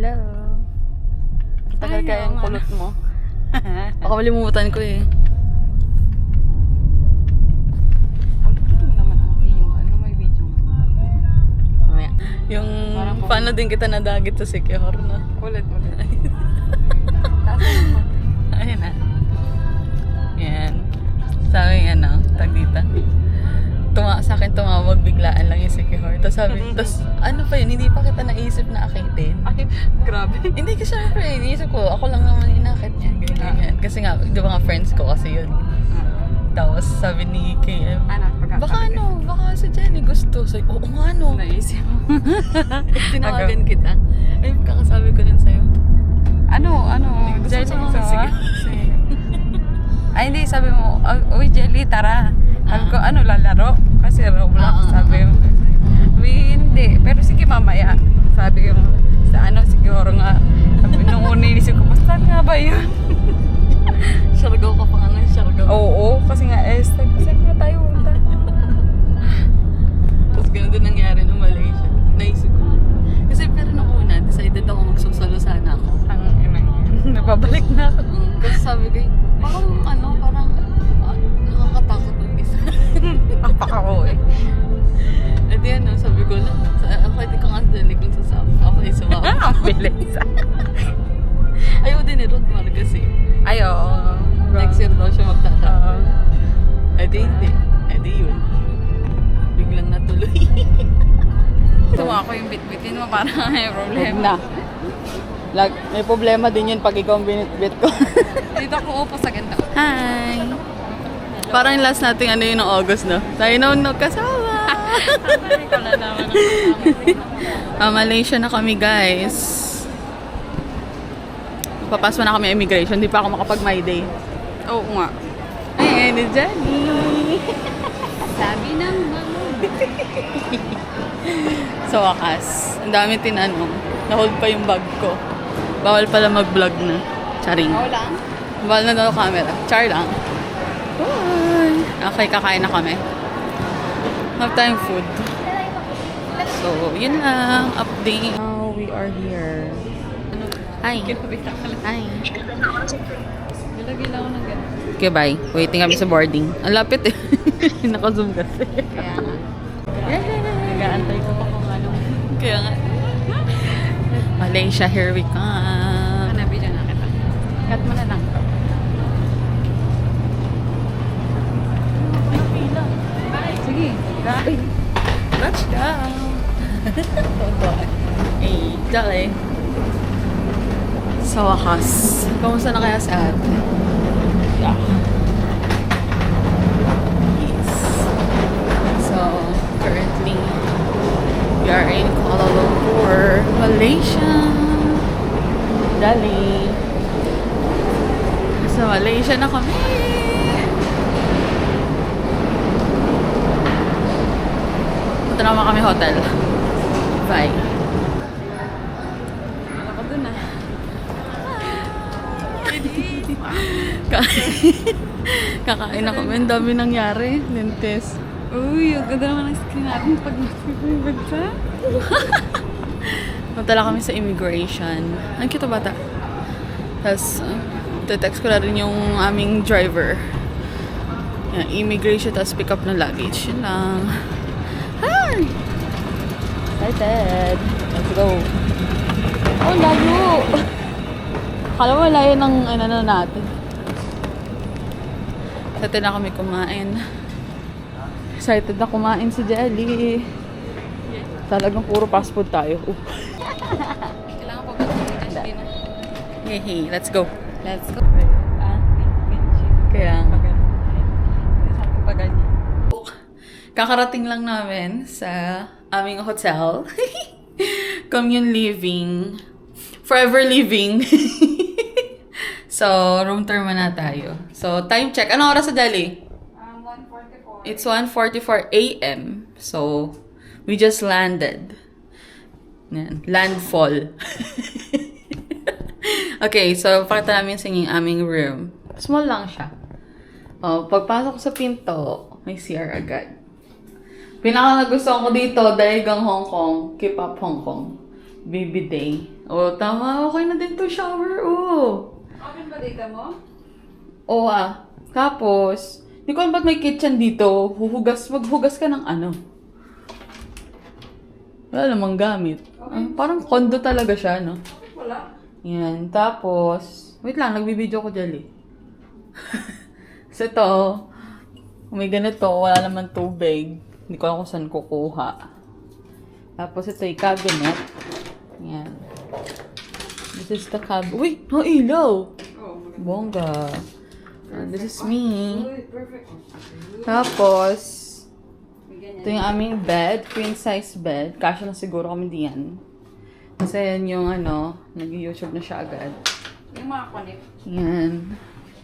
Hello. Tagal Ay, kaya yung oo nga. kulot mo. Baka malimutan ko eh. Ulitin mo naman ang iyong ano, may video. Mamaya. Yung Parang paano din kita nadagit sa Secure na. Ulit. Taas mo. Ayun na. Yan. Sabi ano, tag dito. Sa akin tumawag biglaan lang yung Secure. Tapos sabi, ano pa yun, hindi pa kita naisip na akitin. Ay, grabe. Hindi kasi syempre, iniisip ko, ako lang naman inakit niya. Ganyan. Kasi nga, di ba nga friends ko kasi yun. Tapos sabi ni KM, baka si Jenny gusto. Sabi, oo nga no. Naisip mo. Tinawagan kita. Ay, kakasabi ko din sa'yo. Ano? Gusto Jelly, mo sige. Ay, hindi. Sabi mo, uy, Jelly, tara. Sabi ko, ano, lalaro? Kasi Roblox, sabi mo. Sabi, hindi. Pero sige, mamaya. Sabi ko, sa ano, siguro nga. Sabi, nung una inisip ko, basta nga ba yun? Siargaw ka pa nga ng siargaw. Oo, kasi nga, saan nga tayo punta? Tapos ganun din nangyari nung Malaysia. Naisip ko. Kasi pero nung una, decided ako magsusalo sana ako. Napabalik na ako. Kasi sabi ko, parang nakakatakot ng isa. Apak ako eh. At yan, sabi ko lang, pwede ka nga dali kung sasama. Ako ay sumama. Ang bilis. Ayaw din ni Rod Mar kasi. Ay, oo. Next year daw siya magtatakbo. Hindi. Yun. Biglang natuloy. Tuwa ko yung bit-bitin mo, parang may problema. May problema din yun pag ikaw ang binit-bit ko. Dito ako upo sa ganda. Hi! Parang yung last nating ano yun ng August, no? Tayo na nagkasawa! Ikaw na naman ang kasama. Malaysia na kami, guys. Papasok na kami immigration. Di pa ako makapag-my day. Oo nga. Ay, ni Jenny! Sabi ng mama. Sa wakas, ang dami tinanong. Na-hold pa yung bag ko. Bawal pala mag-vlog na. Charing. Oo lang. Bawal na daw camera. Char lang. Bye! Okay, kakain na kami. Have time food. So, yun lang. Update. Now, we are here. Hi. Kinapita ka lang. Hi. Gila-gila ako ng ganda. Okay, bye. Waiting kami sa boarding. Ang lapit eh. Naka-zoom kasi. Kaya nga. Nag-aantay ko pa kung ano. Kaya nga. Malaysia, here we come. Video na kita. Cut mo na lang. Sige. Ay, touchdown! Hey, dali. Sa wakas. Kamusta na kaya si ate? Yeah. Yes. So, currently, we are in Kuala Lumpur, Malaysia. Dali. Sa Malaysia na kami. Punta naman kami hotel. Bye. Ako dun ah. Kakain na kami. Ang dami nangyari. Lentes. Uy, ang ganda naman ang screen natin pag nag-vlog ka. Punta lang kami sa immigration. Ang cute bata. Tapos, text ko na rin yung aming driver. Yan, immigration, tapos pick up ng luggage. Yun lang. Hi! Excited. Let's go. Oh, layo! Akala mo layo ng ano na natin. Excited na kami kumain. Excited na kumain si Jelly. Talagang puro fast food tayo. Kailangan pa ba ito din? Hey, let's go. Let's go. Kaya nga. Pa ganyan. Kakarating lang namin sa aming hotel. Commune living. Forever living. So, room tour muna tayo. So, time check. Anong oras sa Delhi? 1:44. It's 1:44 a.m. So, we just landed. Yan. Landfall. Okay, so pakita namin sa inyo yung aming room. Small lang siya. Oh, pagpasok sa pinto, may CR agad. Pinaka nagustuhan ko dito, dahil gang Hong Kong, K-pop Hong Kong. Baby day. Oh, tama. Okay na din to shower. Oh. Open ba data mo? Oo Tapos, di ko alam ba't may kitchen dito. Maghugas ka ng ano. Wala namang gamit. Parang condo talaga siya, no? Wala. Yan. Tapos, wait lang, nagbibideo ko dyan eh. So ito, kung may ganito, wala naman tubig. Hindi ko alam kung saan kukuha. Tapos ito yung cabinet. Yan. This is the cabinet. Uy! Ilaw! Oh, Bongga. This is me. perfect. Tapos, May ganyan. ito yung aming bed. Queen size bed. Kasya lang siguro kami diyan. Kasi yan yung nag-YouTube na siya agad. Yung mga connect. Yan.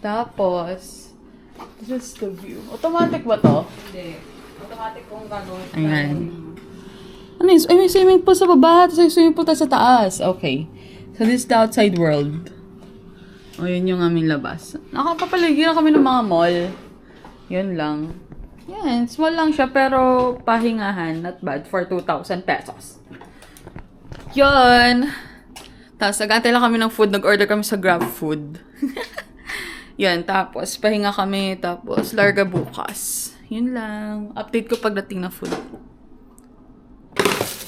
Tapos, this is the view. Automatic ba to? Hindi. Automatic kung gagawin. Ayan. Ano yun? Ay, may swimming pool sa baba. Tapos may swimming pool tayo sa taas. Okay. So, this is the outside world. O, yun yung aming labas. Nakapapaligid na kami ng mga mall. Yun lang. Yan. Small lang siya, pero pahingahan. Not bad. For 2,000 pesos. Yun. Tapos, nag-antay lang kami ng food. Nag-order kami sa Grab Food. Yan. Tapos, pahinga kami. Tapos, larga bukas. Yun lang. Update ko pagdating na food.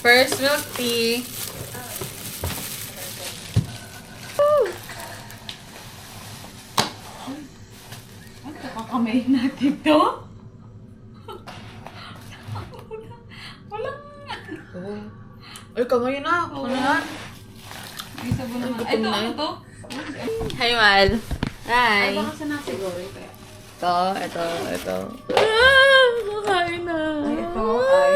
First milk tea. Ano kakamay natin to? Walang... Ay, kamay na. Ano yan? May sabon naman. Gutom Ay, ito, na ano yun. to? Hi, Mal. Ay, Hi. baka sa nasi goreng kaya. Ito. Kakain na. Ay, ito ay...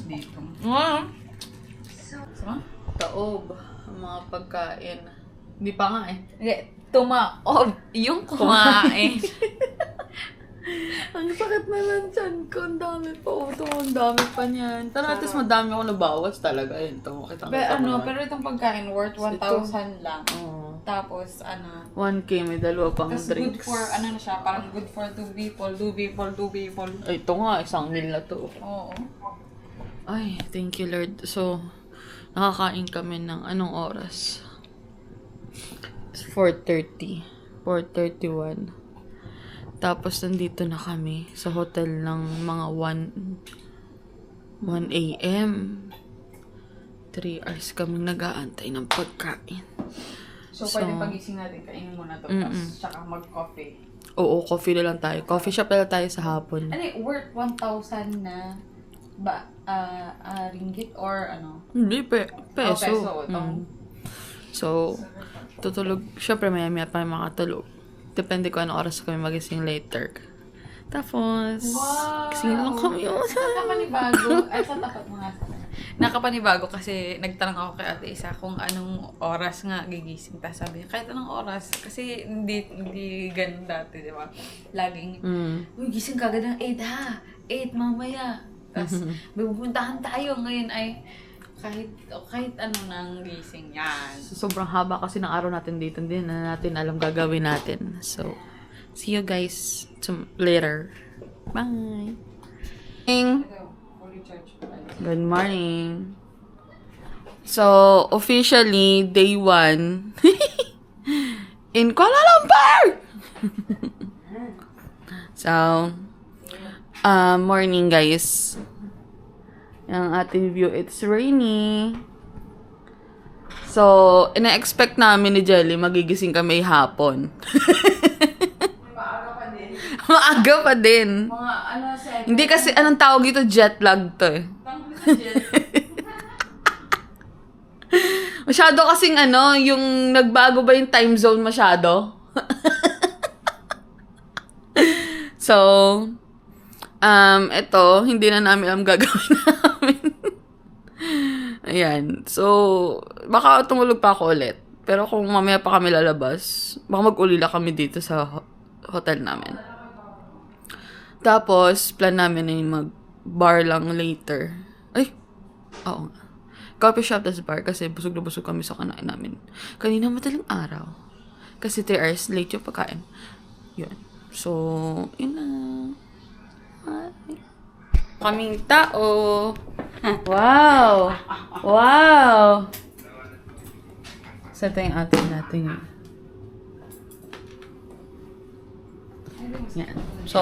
Dito. Taob. Ang mga pagkain. Hindi pa nga eh. Hindi, tumaob. Yung kumain. Ang sakit na lang dyan ko. Ang dami pa. Ang dami pa niyan. Pero at least madami ako nabawas talaga. Yun, ito. Pero itong pagkain worth 1,000 lang. Oo. Tapos, 1K, may dalawa pang tapos good drinks. for, na siya, parang good for 2 people. Ay, ito nga, 1 meal na to. Oo. Ay, thank you Lord. So, nakakain kami ng anong oras? It's 4:30. 4:31. Tapos, nandito na kami sa hotel ng mga 1 a.m. 3 hours kami nag-aantay ng pagkain. So, pwede pagising natin, kainin muna to. Tapos, tsaka mag-coffee. Oo, coffee na lang tayo. Coffee shop na lang tayo sa hapon. Ano worth 1,000 na ringgit or ano? Hindi, peso. peso. So, tutulog. Siyempre, maya-maya pa makatulog. Depende ko anong oras kami magising later. Tapos, gising lang kami. Nakapanibago. Ay, sa tapat mo nga. Nakapanibago kasi nagtanong ako kay Ate Isa kung anong oras nga gigising. Tapos sabi niya, kahit anong oras. Kasi hindi ganun dati, di ba? Laging, uy, gising ka agad ng 8 ha. 8 mamaya. Tapos, pupuntahan tayo. Ngayon ay, kahit ano nang gising yan. So, sobrang haba kasi ng araw natin dito. Hindi na natin alam gagawin natin. So, see you guys later. Bye! Good morning. So, officially, day 1 in Kuala Lumpur! So, morning guys. Yung ating view, it's rainy. So, ina-expect namin ni Jelly, magigising kami hapon. Maaga pa din. Mga ano, Hindi kasi, anong tawag ito? Jet lag to eh. Masyado kasing yung nagbago ba yung time zone masyado? So, ito, hindi na namin alam gagawin namin. Ayan. So, baka tumulog pa ako ulit. Pero kung mamaya pa kami lalabas, baka mag-ulila kami dito sa hotel namin. Tapos, plan namin na yung mag-bar lang later. Ay! Oo nga. Coffee shop tas bar kasi busog na busog kami sa kanain namin. Kanina madaling araw. Kasi 3 hours late yung pagkain. Yun. So, yun na. kaming tao. Wow! Wow! So, ito yung atin natin. Yan. So,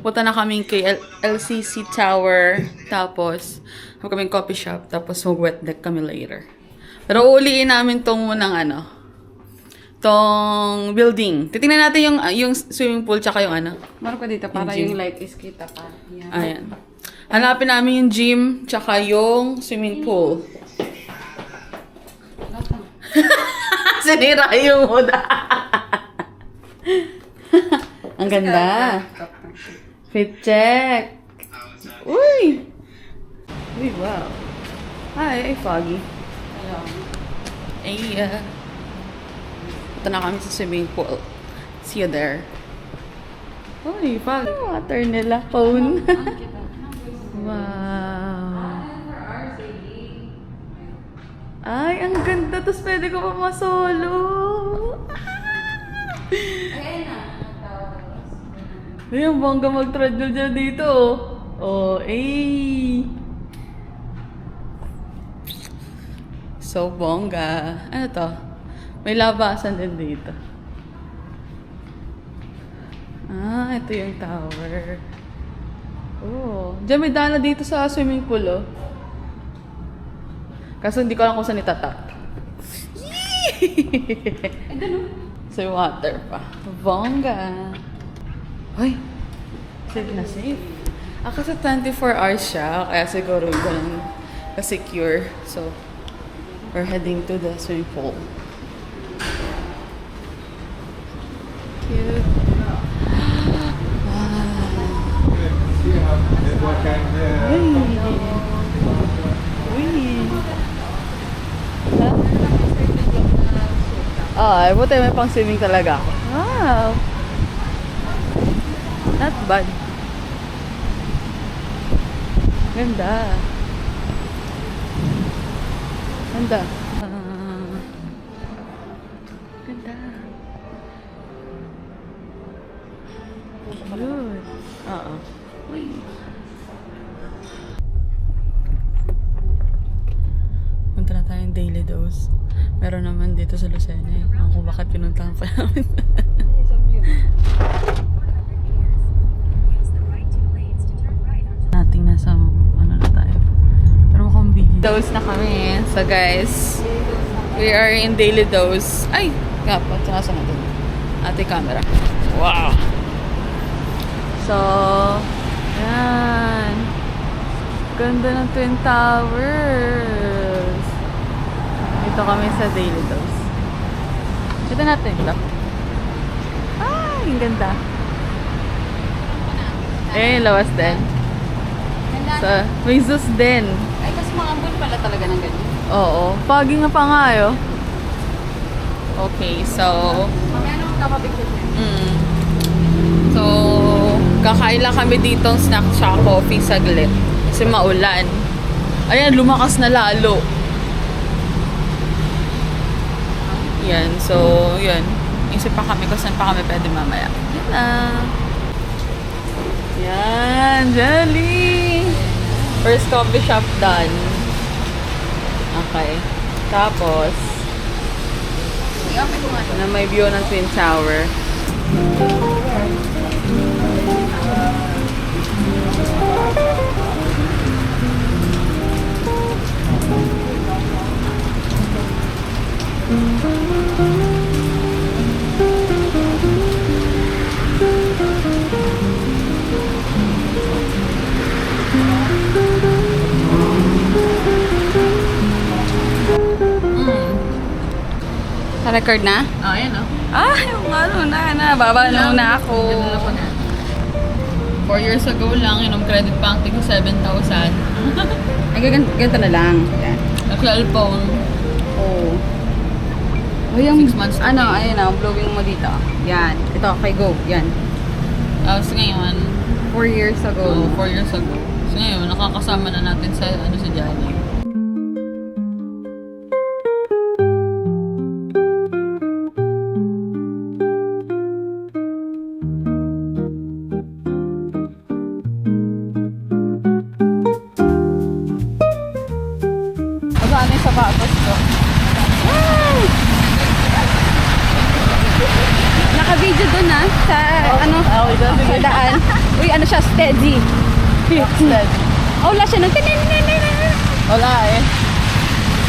punta na kami kay LCC Tower. Tapos, kaming coffee shop. Tapos, mag-wet deck kami later. Pero uuliin namin tong munang tong building. Titingnan natin yung swimming pool tsaka yung Meron ko dito para Yung gym. yung light is kita pa. Yan. Ayan. Hanapin namin yung gym tsaka yung swimming pool. Sinira yung mood. Ang ganda. Fit check. Uy! Uy, wow. Ay, foggy. Ay, ito na kami sa swimming pool. See you there. Uy, foggy. Water nila. Phone. Wow. Ay, ang ganda. Tapos pwede ko pa masolo. Ay, ang bongga mag-treadmill dyan dito. Oh, eh. So, bongga. Ano to? May labasan din dito. Ah, ito yung tower. Oh. Diyan may dana dito sa swimming pool, oh. Kaso hindi ko alam kung saan itatap. So, yung water pa. Bongga. Ay, safe na safe. Kasi 24 hours siya, kaya siguro ganun ka-secure. So, we're heading to the swimming pool. Cute. Ay, buti may pang swimming talaga ako. Wow! Not bad. Ganda. Ganda. Ganda. Good. Oo. Uy. Punta na tayong daily dose. Meron naman dito sa Lucena eh. Ako bakit pinuntahan pa namin. Nating nasa ano na tayo. Pero mukhang busy. Dose na kami. So guys, we are in daily dose. Ay! Kapag nasa natin. Ating camera. Wow! So, yan. Ganda ng Twin Towers. Dito kami sa daily dose. Ito natin ito. Ay, ang ganda. Eh, lawas din. So, may Zeus din. Ay, kasi mga ambon pala talaga ng ganyan. Oo. Foggy nga pa nga yun. Okay, so... Mamaya naman kapapicture ko. So, kakain lang kami dito ng snack tsaka coffee saglit. Kasi maulan. Ayan, lumakas na lalo. Yan, so, yun. Isip pa kami kung saan pa kami pwede mamaya. Yan na. Yan, Jelly! First coffee shop done. Okay. Tapos, na may view ng Twin Tower. Record na? Oh, ayan oh. Ah, yung ano na. Babalo na ako. 4 years ago lang, credit pa ang tig 7,000. Ay, ganito na lang. Yan. Cellphone. Oh. Oh, yung, 6 months to ano, pay. ayun blowing mo dito. Yan. Ito, kay Go. Yan. Tapos ngayon, 4 years ago. 4 years ago. So ngayon, nakakasama na natin sa sa Johnny. ano yung sapatos ko. Naka-video dun sa ano, sa daan. Uy, ano siya, steady. Oh, wala siya nang Wala eh.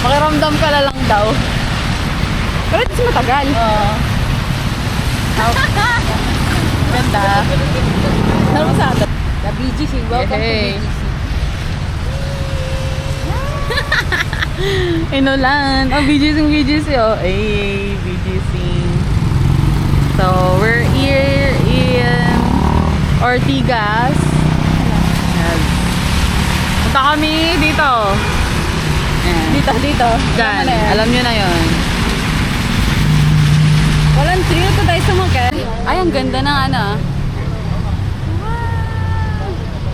Pakiramdam ka na lang daw. Pero ito matagal. Oo. Ganda. Ano sa atin? The BGC, welcome Hey. to BGC. Inulan. Oh, BGC oh. Ay, BGC. So, we're here in Ortigas. Yes. Punta kami dito. Ayan. Dito. Diyan. Tama na yan. Alam nyo na yun. Walang thrill to tayo sumakit. Ay, ang ganda ng ano.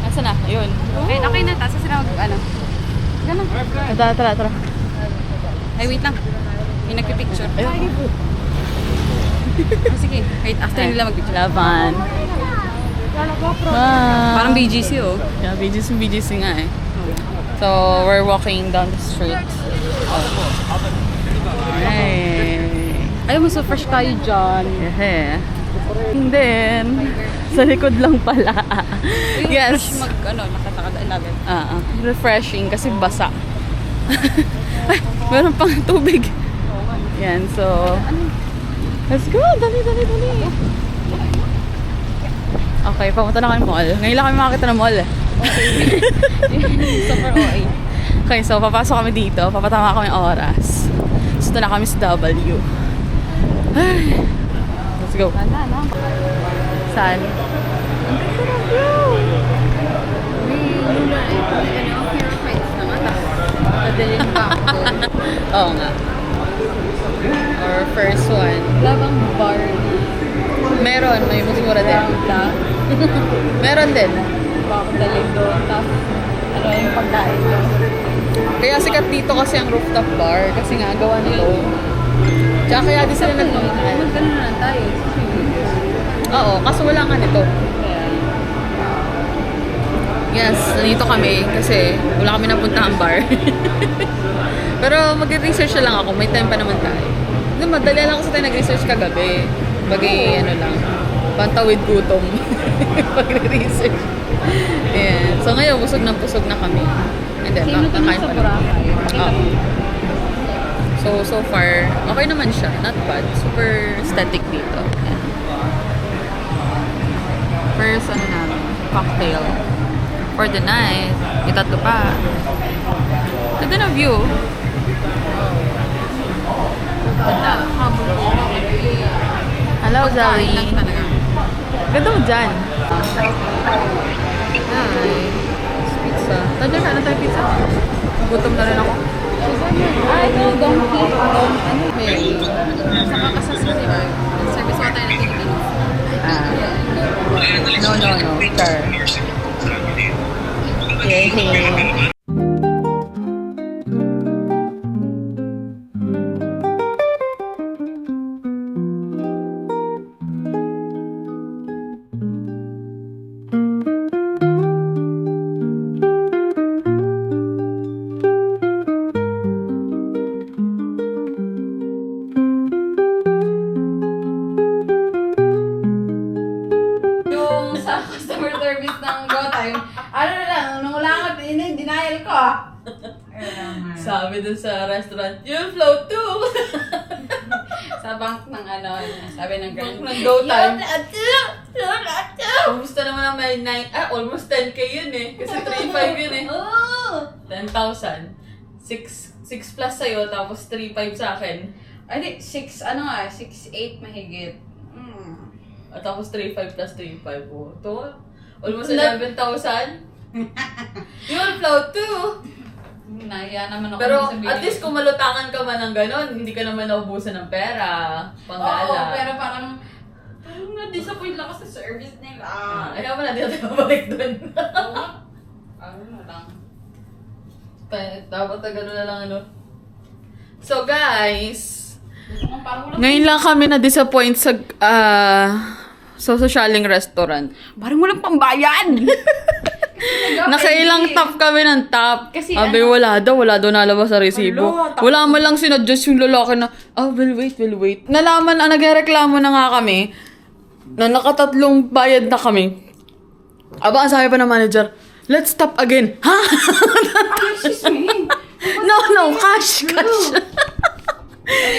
Nasaan na? Ayun. Okay na. Tapos sila ano. Ganun. Tara. Ay, wait lang. May nagpipicture. Oh, sige. Wait, after nila magpicture. Laban. Parang BGC oh. Yeah, BGC nga eh. So, we're walking down the street. Hey. Ay, mas so fresh tayo dyan. Yeah. And then, sa likod lang pala. Yes. Fresh nakatakadaan namin. Refreshing kasi basa. Ay, meron pang tubig. Yan, so, let's go. Dali. Okay, papunta na kami mall. Ngayon lang kami makakita ng mall. Super OA. Okay, so papasok kami dito. Papatama kami oras. So, na kami sa W. Ay, let's go. Saan? Madalin pa ako. Oo nga. Our first one. Labang bar. Meron, may mas mura din. Ramda. Meron din. Baka dalhin doon. Tapos, ano yung pagkain doon. Kaya sikat dito kasi ang rooftop bar. Kasi nga, gawa nito. Tsaka kaya di sila nagmamahal. Ganun na lang tayo. Oo, kaso wala nga nito. Yes, nandito kami kasi wala kami napuntahang bar. Pero mag-research na lang ako. May time pa naman tayo. Madali lang kasi tayo nag-research kagabi. Ano lang, pantawid gutom. Pag-research. Yeah. So ngayon, busog na kami. And then, Sino kakain sa pa Boracay? So far, okay naman siya. Not bad. Super aesthetic dito. Ayan. First, namin, cocktail. For the night, itatlo pa. Ganda na view. Ganda. Hello, Zoe. Ganda mo dyan. Pizza. Tanda na tayo pizza. Gutom na rin ako. Ito, donkey. Hey. Saka kasasasi ba? Service mo tayo ng Pilipinas. No. Sure. Yay. Yung sa customer service ng GoTime, ano na lang, nung wala ka, denial ko. Sabi dun sa restaurant, you'll float too. Sa bank ng ano, sabi ng girl. Ng GoTime. Kumusta naman ang may almost 10K yun eh. Kasi 3.5 yun eh. Oo! 10,000. 6 plus sa'yo, tapos 3.5 sa akin. Ay, di, 6'8" mahigit. At tapos 3.5 plus 3.5. Oh, ito, almost 11,000. You'll float too. Nahiya naman ako. Pero sabihin. at least kung malutangan ka man ng ganon, hindi ka naman naubusan ng pera. Panggala. Oo, pero parang na-disappoint lang ako sa service nila. Ayaw mo na, di tayo babalik dun. Ano na lang. Dapat na gano'n na lang ano. So guys, Parang wala. ngayon lang kami na-disappoint sa sa socialing restaurant. Parang walang pambayan! Nakailang tap kami ng tap. Kasi Sabi, wala daw nalabas sa resibo. Hello, Wala man lang sinadjust yung lalaki na, we'll wait. Nalaman, nagreklamo na nga kami, na nakatatlong bayad na kami. Aba, ang sabi pa ng manager, let's stop again. Ha? Excuse me. No, cash.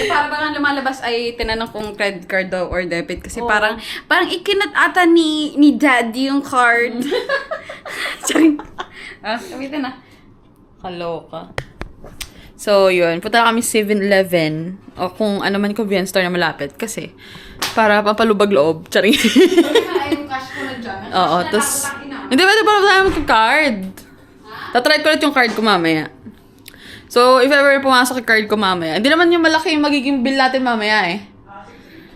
Para bang lumalabas ay tinanong kung credit card daw or debit kasi parang ikinat ata ni daddy yung card. Sorry. Gamitin na. Kaloka. So, yun. Punta na kami 7-Eleven o kung ano man convenience store na malapit kasi para pampalubag loob. Charing. Yung cash ko na dyan. Oo, tapos... Hindi ba para tayo mag-card? Tatry ko ulit yung card ko mamaya. So, if ever pumasok yung card ko mamaya, hindi naman yung malaki yung magiging bill natin mamaya eh.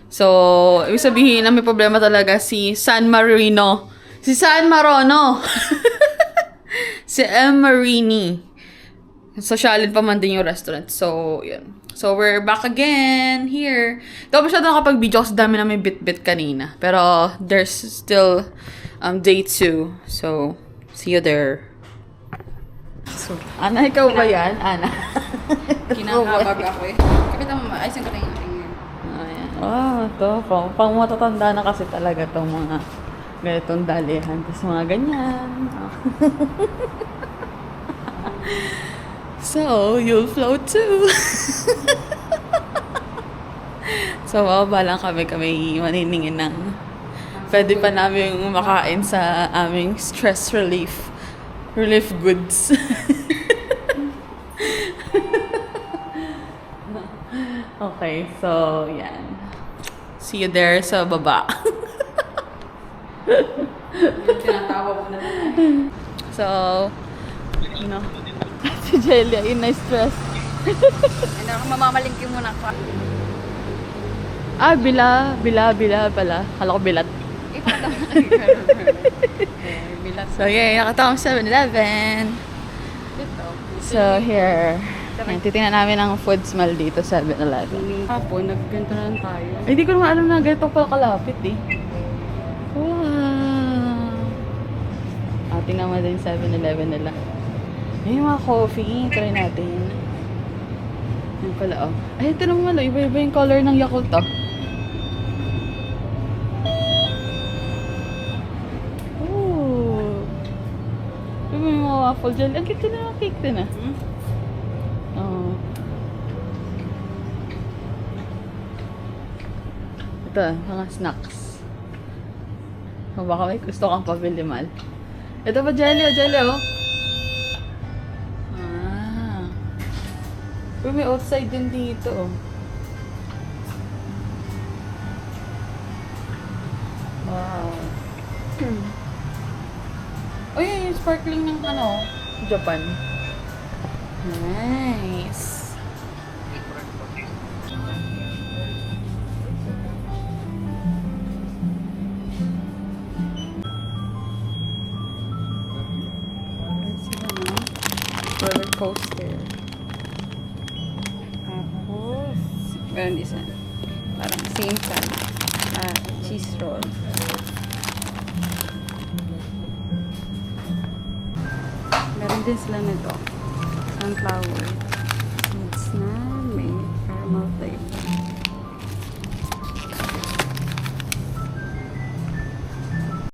So, ibig sabihin na may problema talaga si San Marino. Si San Marono. Si M. Marini. Sosyalin pa man din yung restaurant. So, yun. So, we're back again here. Daw masyado nakapag-video kasi dami na may bit-bit kanina. Pero, there's still day 2. So, see you there. So, Ana, ikaw ba yan? Ana. Kinakabag ako eh. Kapit mo, ayusin ko na yung tingin. Ayan. Ito. Pang matatanda na kasi talaga itong mga ganitong dalihan. Tapos mga ganyan. So, you'll float too. So, bababa lang kami maniningin ng pwede pa namin makain sa aming stress relief goods. Okay, so, yan. See you there sa baba. Tinatawa mo na lang. So, si Jelia, yun na stress. Ano ako, mamamalingki muna ako. Bila pala. Kala ko bilat. Ipakita mo bilat. So, yeah, nakatawang 7-Eleven. So, here. Yan, titingnan namin ang food smell dito sa 7-Eleven. Hapon, nagganto na lang tayo. Ay, di ko naman alam na ganito pala kalapit eh. Wow! Tingnan mo din 7-Eleven nila. Ay, yung mga coffee. Try natin. Yan pala, oh. Ay, ito naman, iba-iba yung color ng Yakult, oh. Ooh. Iba yung mga waffle jelly. Ang cute na yung cake din, ah. Oh. Ito, mga snacks. O baka may gusto kang pabili, Mal. Ito pa, jelly, oh. Uy, may outside din dito, oh. Wow. Oh, yun yung sparkling ng Japan. Nice. Roller coaster. Tapos, meron isa. Parang same time. Cheese roll. Meron din sila nito. Sunflower.